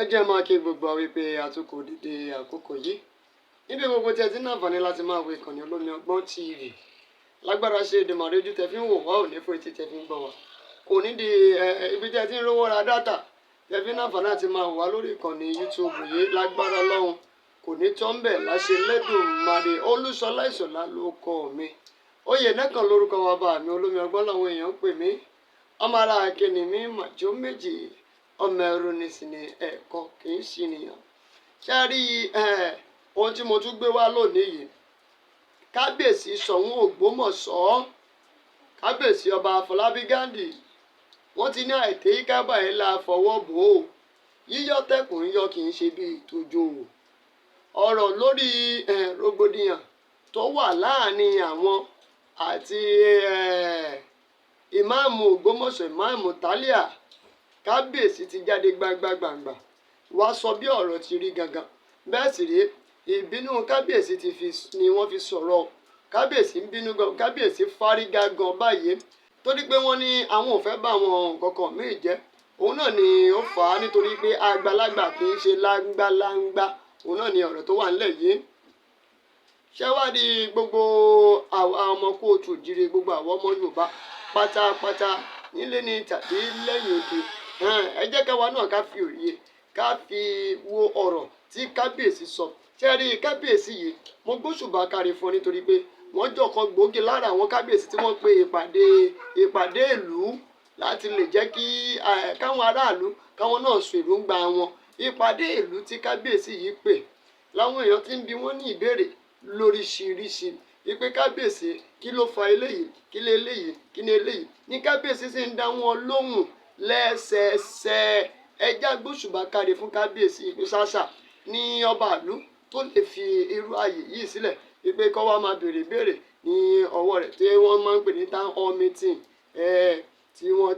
ẹ jẹ́ máa kí gbogbo wípé àtúkò dédé àkókò yìí níbi gbogbo tí ẹ ti ní àǹfààní láti máa wo ìkànnì Olómi Ọgbọ́n TV lágbára ṣe Èdùmàrè ojú tẹ fi ń wò wá ò ní fún etí tẹ fi ń gbọ́ wá kò ní di ibi tí ẹ ti ń rówó ra dátà tẹ fi ní àǹfààní láti máa wò wá lórí ìkànnì YouTube yìí lágbára Ọlọ́run kò ní tán bẹ́ẹ̀ láṣẹ Elédùmarè Olúṣọlá Ìṣọ̀lá ló kọ́ mi oyè nẹ́kan lórúkọ wa bá mi Olómi Ọgbọ́n làwọn èèyàn ń pè mí ọmọ ara akẹ́ni mi màjọ méjì ọmọ ẹrù ní sí ni ẹ̀kọ́ kì í sí nìyàn ṣe rí ohun tí mo tún gbé wá lónìí yìí kábíyèsí Ṣọ̀ún Ògbómọ̀ṣọ́ kábíyèsí ọba Afọlábí Gándì wọ́n ti ní àìtẹ́ ìkábà ẹ̀ la fọwọ́ bò ó yíyọ tẹkùn yọ kì í ṣe bíi tójó ọ̀rọ̀ lórí rògbòdìyàn tó wà láàrin àwọn àti ìmáàmù Ògbómọ̀ṣọ́ ìmáàmù Tálíà kábíyèsí ti jáde gbangba wá sọ bí ọ̀rọ̀ ti rí gangan bẹ́ẹ̀ sì rí ìbínú kábíyèsí ni wọ́n fi sọ̀rọ̀ kábíyèsí ń bínú gan kábíyèsí fárígá gan báyìí torí pé wọ́n ní àwọn ò fẹ́ bá àwọn kankan míì jẹ́ òun náà ni ó fà á nítorí pé àgbàlagbà kì í ṣe láńgbáláńgbá òun náà ni ọ̀rọ̀ tó wà nílẹ̀ yìí ṣẹ́wádìí gbogbo àwọn ọmọ kóòtù òjìrè gbogbo àwọn ọmọ Yorùbá pátápátá nílé ni tàbí lẹ́yìn òde ẹ jẹ́ káwa náà ká fi òye ká fi wo ọ̀rọ̀ tí kábíyèsí sọ ṣe rí kábíyèsí yìí mo gbóṣùbà kárí fún ọ nítorí pé wọ́n jọ̀kan gbòógì lára àwọn kábíyèsí tí wọ́n pe ìpàdé ìlú láti lè jẹ́ kí káwọn aráàlú káwọn náà sọ èròǹgbà wọn ìpàdé ìlú tí kábíyèsí yìí pè láwọn èèyàn ti ń bi wọ́n ní ìbéèrè lóríṣiríṣi ìpè kábíyèsí kí ló fa eléyìí kí lé eléyìí kí ni eléyìí ní kábíyèsí sì ń dá wọn lóhùn lẹ́sẹẹsẹ ẹjá gbóṣùbà kárí fún kábíyèsí ìpè ṣáṣà ní ọba ìlú tó lè fi irú ààyè yìí sílẹ̀ ìpè kọ́ wa máa béèrè ní ọwọ́ rẹ̀ tí wọ́n máa ń pè ní town hall meeting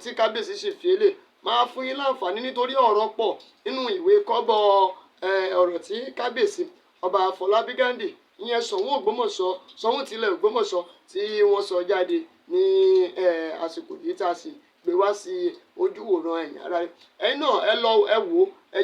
tí kábíyèsí sì fi lè máa fún yín láǹfààní nítorí ọ̀rọ̀ pọ̀ nínú ìwé kọ́bọ̀ ọ̀rọ̀ tí kábíyèsí ọba Afọlábí Gándì ìyẹn Ṣọ̀ún Ògbómọ̀ṣọ́ Ṣọ̀ún tilẹ̀ Ògbómọ̀ṣọ́ tí wọ́n sọ jáde ní àsìkò yìí tá a sì gbé wá sí ojúwòran ẹ̀yìn ara rẹ̀ ẹ̀yin náà ẹ lọ ẹ wò ẹ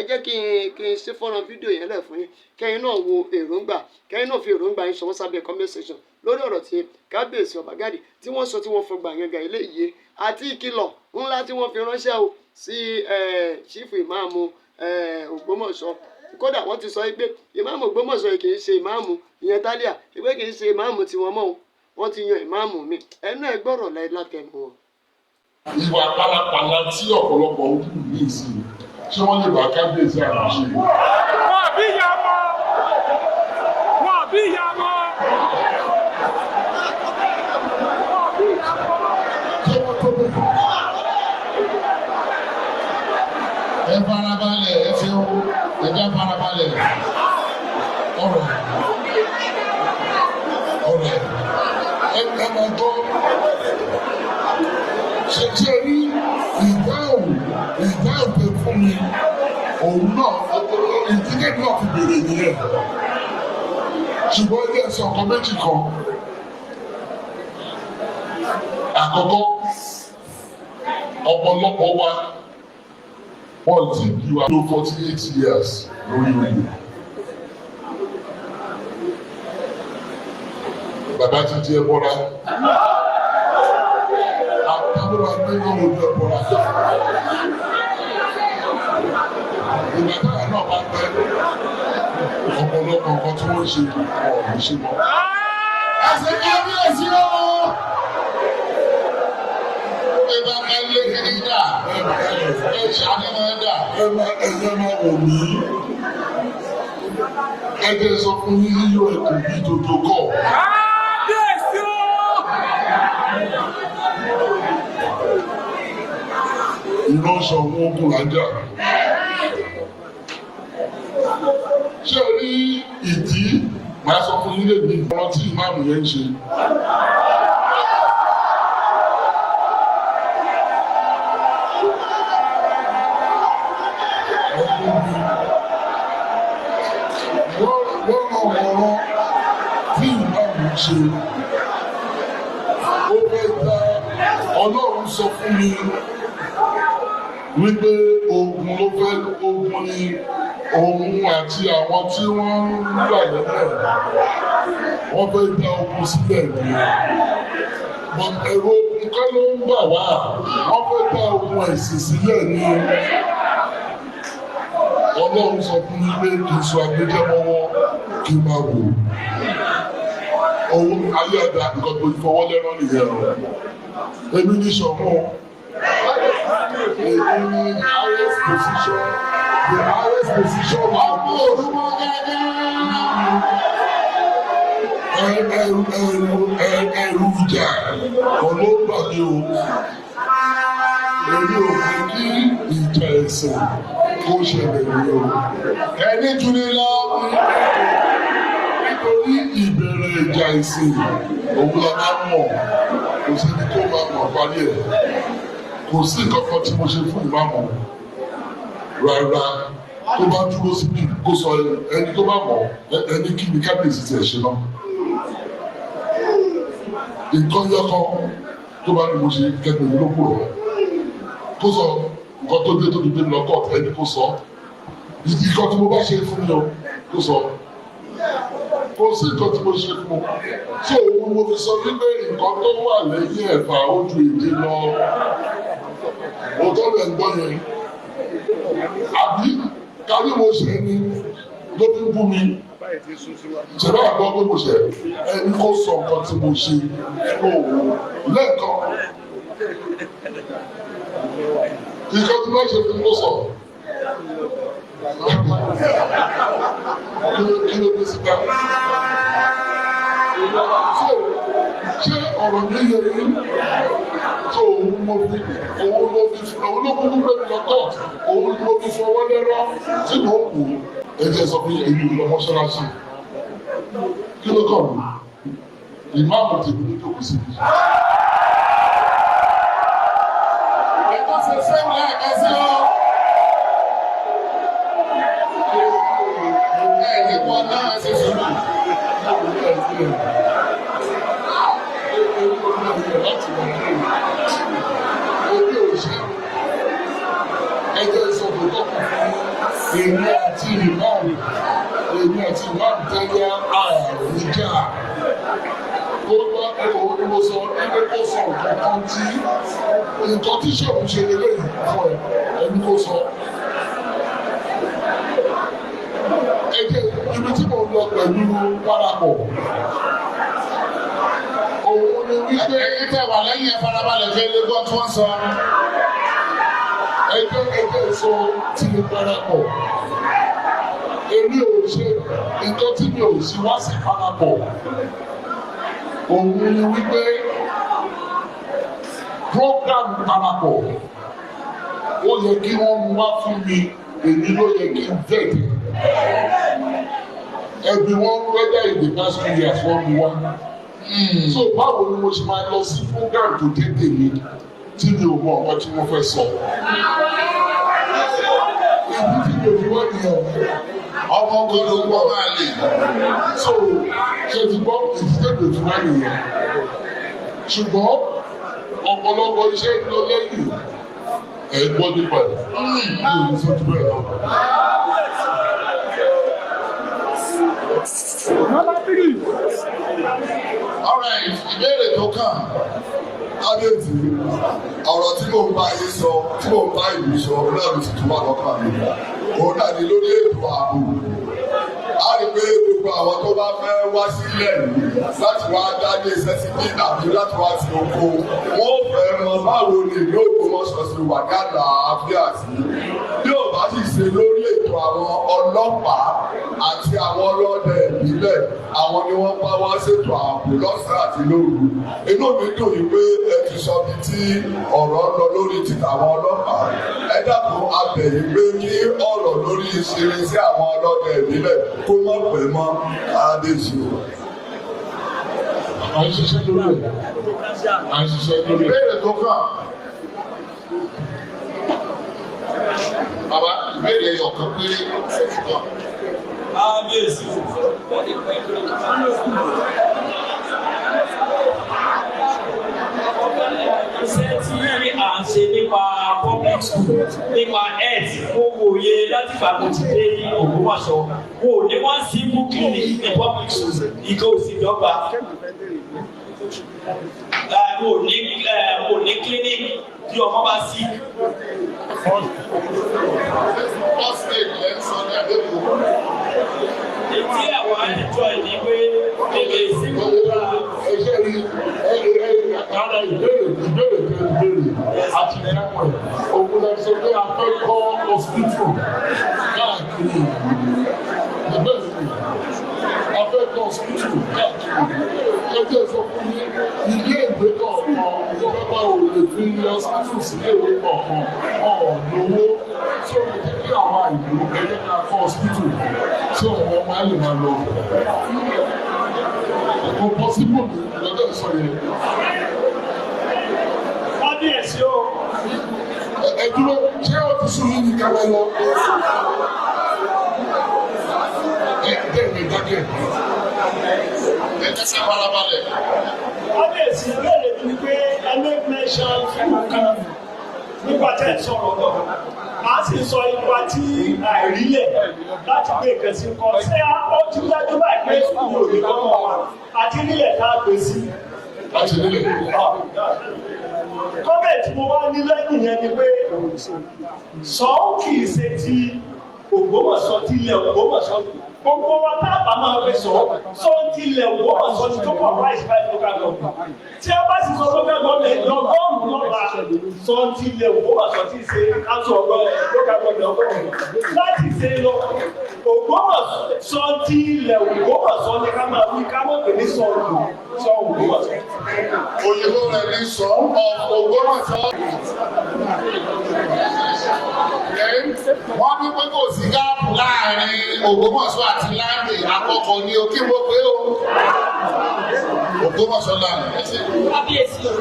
jẹ́ kí n ṣe fọ́nrán fídíò yẹn lẹ̀ fún yín kẹ́yin náà wo èròǹgbà kẹ́yin náà fi èròǹgbà yín ṣọwọ́ sábẹ́ comment section lórí ọ̀rọ̀ tí kábíyèsí ọba Gándì tí wọ́n sọ tí wọ́n fọgbà yẹn ga eléyìí àti ìkìlọ̀ ńlá tí wọ́n fi ránṣẹ́ o sí chief ìmáàmù Ògbómọ̀ṣọ́ kódà wọ́n ti sọ pé ìmáàmù Ògbómọ̀ṣọ́ kì í ṣe ìmáàmù ìyẹn Tálíà ìpè kì í ṣe ìmáàmù tiwọn mọ́ o wọ́n ti yan ìmáàmù mi ẹnu ẹ̀ gbọ́rọ̀ látẹnu wọn. Ìwà pálapàla tí ọ̀pọ̀lọpọ̀ ń kú ní ìsìn ṣé wọ́n lè bá kábíyèsí àkànṣe. Wọ́n bí ìyá mọ́. Wọ́n bí ìyá mọ́. Wọ́n bí ìyá mọ́. Ṣé wọ́n tó bẹ̀rẹ̀? Ẹ farabalẹ̀ ẹ ṣe o ẹja farabalẹ̀ ọ̀rọ̀ ẹ máa gbọ́ ṣe rí ìdáhùn pé fún mi òun náà ìdílé náà fi bèrè nìyẹn ṣùgbọ́n ilé ẹ̀sìn ọkọ méjì kan àkọ́kọ́ ọ̀pọ̀lọpọ̀ wa wọ́n ti bí wa ló 48 years lórí oyè. Bàbá ti di ẹbọra. Àtàwọn àgbẹ̀ náà wò ní ẹbọra. Ìgbà táyà náà bá tẹ ọ̀pọ̀lọpọ̀ nǹkan tí wọ́n ṣe ọ̀rọ̀ ṣe mọ́. Ẹsẹ̀ kábíyèsí o. Ìgbà kan lé kiri dà. Ẹ ṣàkóso dà. Ẹ̀yẹ́ máa wò mí. Ẹgbẹ́ sọ fún yín yíyọ ẹ̀kọ́ bí dodo kọ̀. Iná Ṣọ̀ún ogun lájà. Ṣé o ní ìdí máa sọ fún yín lè ní ìfọ́nrán tí ìmáàmù yẹn ń ṣe? Ọ̀rọ̀ tí ìmáàmù ṣe ó fẹ́ gba Ọlọ́run sọ fún mi wípé ogun ló fẹ́ ogun ni òun àti àwọn tí wọ́n ń gbà lẹ́lẹ̀ wọ́n fẹ́ dá ogun sílẹ̀ ní ẹ̀rọ ogun kọ́ ló ń bà wá wọ́n fẹ́ dá ogun ẹ̀sìn sílẹ̀ ní Ọlọ́run sọ fún mi pé kì í sọ agbẹjẹmọ́wọ́ kí n máa wò òun ayé ẹ̀dá nǹkan tó fọwọ́ lẹ́rọ̀ nìyẹn o èmi ní sọ̀mọ́ èmi ní highest position the highest position máa ń bọ̀ orúkọ ẹrù ìjà ọlọ́gbà ni o èmi ò fẹ́ kí ìjà ẹ̀sìn kó ṣẹlẹ̀ ní o ẹni túnú lọ nítorí ìbẹ̀rẹ̀ ìjà ẹ̀sìn òun la máa mọ̀ kò sí ní tó máa mọ̀ parí ẹ̀ kò sí nǹkan kan tí mo ṣe fún ìmáàmù rárá tó bá dúró síbi kó sọ ẹni tó bá mọ̀ ẹni kí ni kábíyèsí tiẹ̀ ṣe náà nǹkan yọkọ tó bá ní mo ṣe kẹgbẹ́ mi ló kúrò kó sọ nǹkan tó dé tó dé lọ kọ́ ẹni kó sọ nǹkan tí mo bá ṣe fún mi o kó sọ kó sí nǹkan tí mo ṣe fún tí òun mo fi sọ wípé nǹkan tó wà lẹ́yìn ẹ̀fà ojú èdè lọ òótọ́ lẹ̀ ń gbọ́ yẹn àbí kárí mo ṣe ni ló fi bú mi ṣẹlẹ̀ àgbọ̀ pé mo ṣe ẹni kó sọ nǹkan tí mo ṣe fún òun lẹ́ẹ̀kan nǹkan tí wọ́n ṣe fún mi ló sọ kí ló dé síta ṣé ọ̀rọ̀ mi yẹ yín tó òun ló kúkú pé mi lọ tọ̀ òun ló fi fọwọ́ lẹ́rọ́ tí mò ń wò ẹ̀jẹ̀ sọ pé èmi ò lọ mọ́ṣáláṣí kí ló kàn mí ìmáàmù tèmi ló jókòó síbi. ẹ̀kọ́ ṣe fẹ́ẹ́ lẹ́ẹ̀kan sí ọ. ẹ̀ẹ́dẹ́gbọ́ náà ṣe sùúrù. orí òṣè ẹjọ́ ìsọ̀tò tọ́kùn fún èmi àti ìmáàmù tẹ́lẹ̀ ààrùn níjà tó bá òun ló sọ ẹni kó sọ nǹkan tí ṣòun ṣe lélẹ́yìn fún ẹni kó sọ. ẹjẹ ibi tí mo lọ pẹ̀lú parapọ̀ òun ni wípé ẹ̀yin tẹ́ wà lẹ́yìn ẹ farabalẹ̀ fẹ́ lé gbọ́ tí wọ́n sọ. ẹjẹ sọ tí mo parapọ̀ èmi ò ṣe nǹkan tí mi ò sí wá sí parapọ̀ òun ni wípé program parapọ̀ ó yẹ kí wọ́n mú wá fún mi èmi ló yẹ kí n tẹ̀lé ẹbí wọn whether in the past 2 years wọ́n mú wá so báwo ni mo ṣe máa lọ sí program tó dé tèmi tí mi ò mọ ọkọ tí wọ́n fẹ́ sọ ibi tí mi ò fi wá nìyẹn ọmọ gbọ́dọ̀ wọ́n máa lè so ṣe ti gbọ́ ìdílé mi ò fi wá nìyẹn ṣùgbọ́n ọ̀pọ̀lọpọ̀ iṣẹ́ ń lọ lẹ́yìn ẹ̀ gbọ́ nípa ẹ̀ ní òní sọ́jú bẹ́ẹ̀ lọ. Alright, ìbéèrè tó kàn kábíyèsí ọ̀rọ̀ tí mò ń bá yín sọ tí mò ń bá ìlú sọ náà ló ti tún wà lọ́kàn mi òun náà ní lórí ètò ààbò a rí pé gbogbo àwọn tó bá fẹ́ wá sílẹ̀ láti wá dájú iṣẹ́ sí bí tàbí láti wá sí oko wọ́n fẹ́ mọ báwo ni ìlú Ògbómọ̀ṣọ́ ṣe wà ní àlàáfíà sí bí ò bá sì ṣe lórí ètò àwọn ọlọ́pàá àti àwọn ọlọ́dẹ ìbílẹ̀ àwọn ni wọ́n bá wá ṣètò ààbò lọ́sàn-án àti lóru inú mi dùn yìí pé ẹ ti sọ bí tí ọ̀rọ̀ lọ lórí ti àwọn ọlọ́pàá ẹ dákun abẹ̀yìn pé kí ọ̀rọ̀ lórí ìṣeré sí àwọn ọlọ́dẹ ìbílẹ̀ kó má pẹ́ mọ́ adéṣe o. à ń ṣiṣẹ́ lórí ẹ̀ à ń ṣiṣẹ́ lórí ẹ̀. ìbéèrè tó kàn. Bàbá ìbéèrè ọ̀kan péré ṣẹ́jú kan. Kábíyèsí. Iṣẹ́ tí à ń ṣe nípa public public school nípa health mo wòye láti fàkótì dé ní Ògbómọ̀ṣọ́ wò ní one simple clinic ní public school ìkó òsì dọ́gba wò ní clinic bí ọmọ bá sí. Ètí àwọn àdìjọ ìní pé èlé ìsìnkú bá. Ẹ̀ṣẹ́ rí ara ìbéèrè àti ìdáhùn ẹ̀. Òun lọ sọ pé a fẹ́ kọ́ hospital káàkiri. Ẹgbẹ́ ìsìn, a fẹ́ kọ́ hospital káàkiri. Ẹgbẹ́ sọ fún mi, ilé ìwé kọ̀ọ̀kan ìjọba ò lè fi hospital sí ilé ìwé kọ̀ọ̀kan lówó. Tí o lè jẹ́ kí àwọn àìlú ẹgbẹ́ ká kọ́ hospital tí ọ̀rọ̀ ọmọ ẹ̀ lè máa lọ. Kò possible lọ́jọ́ ìsọ yẹn. Kábíyèsí o. Ẹ dúró, ṣé o ti sùn yín ní kábẹ́ lọ? Ẹ bẹ́ẹ̀ ni dákẹ́. Ẹ tẹ́sí farabalẹ̀. Kábíyèsí ìbéèrè mi ni pé ẹ make mention fún kan nígbà tẹ́ ẹ sọ̀rọ̀ lọ. Màá sì sọ ipa tí àìrílẹ̀ láti gbé nǹkan sí nǹkan. Ṣé ó ti dájú báyìí pé sùkúrù òde lọ́wọ́ wa àti nílẹ̀ ká gbé sí? Láti nílẹ̀. Kọ́mẹ̀tì mo wá ní lẹ́yìn yẹn ni pé sọ́ọ́ kì í ṣe ti Ògbómọ̀ṣọ́ tí ilẹ̀ Ògbómọ̀ṣọ́ gbogbo wa táàbà máa fẹ́ sọ ti ilẹ̀ Ògbómọ̀ṣọ́ ti tó pọ̀ price by local government tí a bá sì sọ local government lọ́gọ́rùn-ún lọ́la sọ ti ilẹ̀ Ògbómọ̀ṣọ́ tí ṣe council of local government ọgọ́rùn-ún láti ṣe lọ Ògbómọ̀ṣọ́ ti ilẹ̀ Ògbómọ̀ṣọ́ ni ká máa wí ká mọ̀ pé ní sọ Ògbómọ̀ṣọ́. Òyìnbó rẹ̀ ní sọ Ògbómọ̀ṣọ́. Wọ́n ní pé kò sí gáàpù láàrin Ògbómọ̀ṣọ́ àti Láńdè àkọ́kọ́ ní o kí mo pé o. Ògbómọ̀ṣọ́ láàrin. Kábíyèsí o.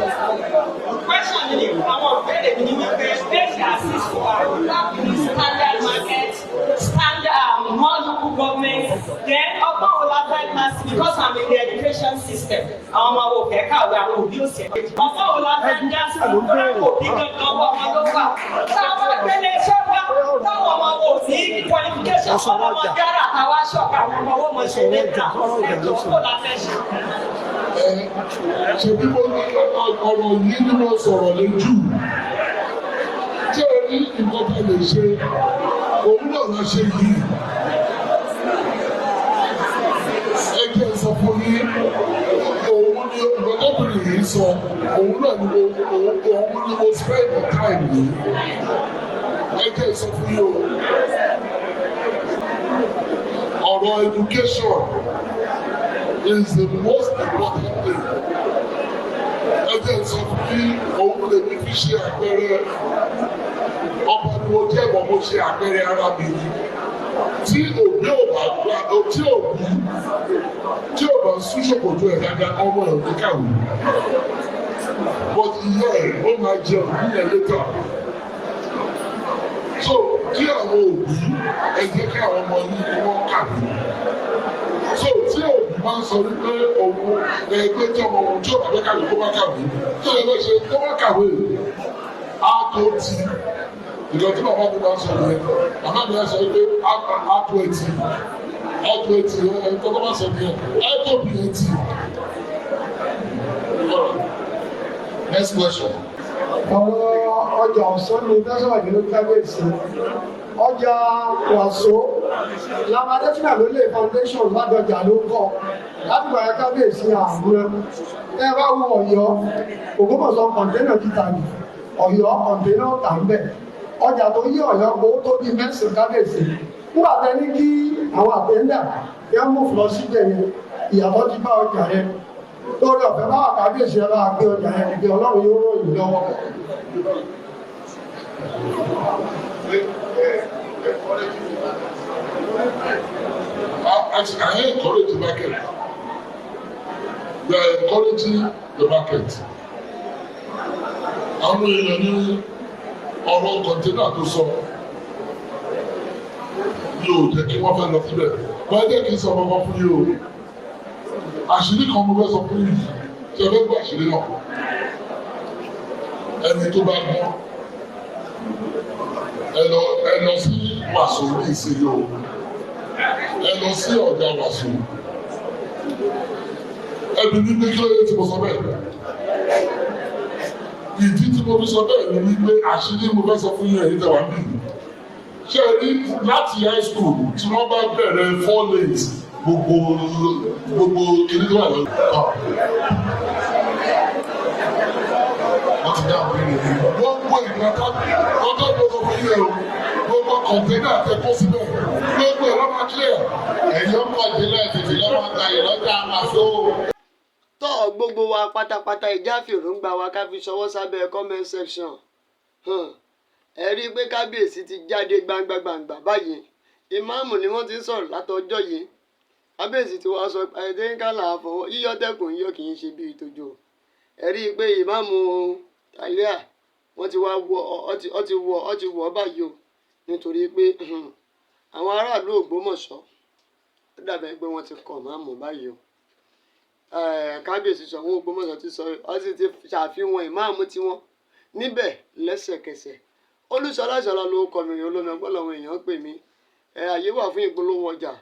Question ni àwọn ìbéèrè mi ni wípé bẹ́ẹ̀ni assist for standard market, standard non-local government, then ọgbọ́n wo la fẹ́ máa sí because I'm in the education system. Àwọn ọmọ wo fẹ́ kàwé àwọn òbí òsè. Ọgbọ́n wo la fẹ́ dá sí ìgbọ́n òbí gangan wọ́n wọn ló wà. Táwọn akẹ́lẹ́ iṣẹ́ wa táwọn ọmọ wo ní qualification fún ọmọ dára àtàwọn aṣọ àwọn ọmọ wo mọ̀ ṣe lẹ́ta. Ẹ̀jọ̀ kó la fẹ́ ṣe. Ṣé bí mo ní ọ̀rọ̀ yìí ni mo sọ̀rọ̀ lójú? Tí o ní nǹkan tó lè ṣe, òun náà lọ ṣe yìí. Ẹ jẹ́ sọ fún yín, òun ni olùdókòwò yìí sọ, òun náà ni mo spend the time yìí. Ẹ jẹ́ sọ fún yín o. Ọ̀rọ̀ education is the most important thing. Ẹ jẹ́ sọ fún yín, òun lè ní fi ṣe àpẹẹrẹ. Ọba ni mo jẹ́ ìwọ̀n mo ṣe àpẹẹrẹ ara mi. Tí òbí ò bá gbà tí ò bá sún ṣòkòtò ẹ̀ dáadáa ọmọ ẹ̀ ní kàwé. But ìyá ẹ̀ ó máa jẹun nílẹ̀ létà. So kí àwọn òbí ẹ jẹ́ kí àwọn ọmọ yìí kí wọ́n kàwé. So tí òbí máa ń sọ wípé òun ẹgbẹ́ tí ọmọ òun tí ò bá fẹ́ kàwé kó má kàwé. Tí ò lè ṣe kó má kàwé, á tó ti. Ìjọ tí bàbá mi máa ń sọ yẹn, bàbá mi á sọ pé á tó etí ẹ̀ tó bá sọ yẹn, á tó bí etí. Next question. Àwọn ọjà ọ̀sán ni Tẹ́sán Àgbélé Kábíyèsí. Ọjà Wàsó, Lama Adétúnà ló lè foundation Ládọjà ló kọ́. Láti gbàgbé Kábíyèsí àbúrẹ́. Ẹ bá wo Ọ̀yọ́, Ògbómọ̀ṣọ́ kọ̀ǹténà títà ní. Ọ̀yọ́ kọ̀ǹténà tà ń bẹ̀. Ọjà tó yí Ọ̀yọ́ gbowó tó bí mẹ́sàn-án Kábíyèsí. Nígbà tẹ́ ní kí àwọn àtẹ́ńdà yẹn mú lọ síbẹ̀ yẹn, ìyàtọ̀ ti bá ọjà yẹn. Lórí ọ̀fẹ́ bá wà Kábíyèsí ẹ bá gbé ọjà yẹn níbi Ọlọ́run yóò ròyìn lọ́wọ́. I encourage the market. We are encouraging the market. Àwọn èèyàn ní ọ̀rọ̀ kọ̀ǹténà tó sọ yóò jẹ́ kí wọ́n fẹ́ lọ síbẹ̀. Wọ́n jẹ́ kí n sọ ọmọ fún yìí o. Àṣírí kan mo fẹ́ sọ fún yìí. Ṣé ẹ fẹ́ gbọ́ àṣírí náà? Ẹni tó bá gbọ́ ẹ lọ sí wàsó ní ìsinyìí o ẹ lọ sí ọ̀gá wàsó ẹbí ní bí kí ló yẹ tí mo sọ bẹ́ẹ̀ ìdí tí mo fi sọ bẹ́ẹ̀ ni wípé àṣírí mo fẹ́ sọ fún yín ẹ̀yin tẹ̀wá bí ṣé ẹ rí láti high school tí wọ́n bá bẹ̀rẹ̀ 4 lanes gbogbo kiri tó wà lọ́wọ́. wọ́n ti dá àwọn ènìyàn yìí. gbogbo ìgbàká ọjọ́ tó sọ fún yín o gbogbo kọ̀ǹténà tẹ kó síbẹ̀ gbogbo ẹ̀ lọ́wọ́ clear. ẹ̀yin ọkọ̀ ìdílé tètè lọ́wọ́ ta ìlọ́jà àmàṣó. tọ́ gbogbo wa pátápátá ìjà fèròǹgbà wa ká fi ṣọwọ́ sábẹ́ comment section ẹ rí i pé kábíyèsí ti jáde gbangba báyìí ìmáàmù ni wọ́n ti ń sọ̀rọ̀ látọjọ́ yìí kábíyèsí ti wá sọ ẹ̀ẹ́dẹ́gbẹ̀lá àfọwọ́ yíyọ tẹkùn yíyọ kì í ṣe bí ìtòjò ẹ rí i pé ìmáàmù tàlíà wọ́n ti wá ọ ti wọ báyìí o nítorí pé àwọn aráàlú Ògbómọ̀ṣọ́ ó dàbẹ̀ pé wọ́n ti kọ̀ máàmù báyìí o kábíyèsí sọ àwọn Ògbómọ̀ṣọ́ ti sọ ọ sì ti ṣàfihàn ìmáàmù tiwọn níbẹ̀ lẹ́sẹ̀kẹsẹ̀ Olúṣọlá ló kọ mi olómi ọgbọ́n làwọn èèyàn pè mí àyè wà fún ìpolówó ọjà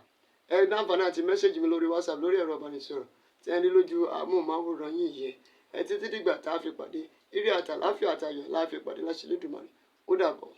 dáǹfààní àti mẹ́sẹ̀gì mi lórí WhatsApp lórí ẹ̀rọ ìbánisọ̀rọ̀ tí ẹni lójú amóhùnmáwòrán yìí yẹ títí dìgbà tá a fi pàdé eré àtàláfíà àtayọ̀ la fi pàdé láṣẹ Elédùmarè ó dàbọ̀.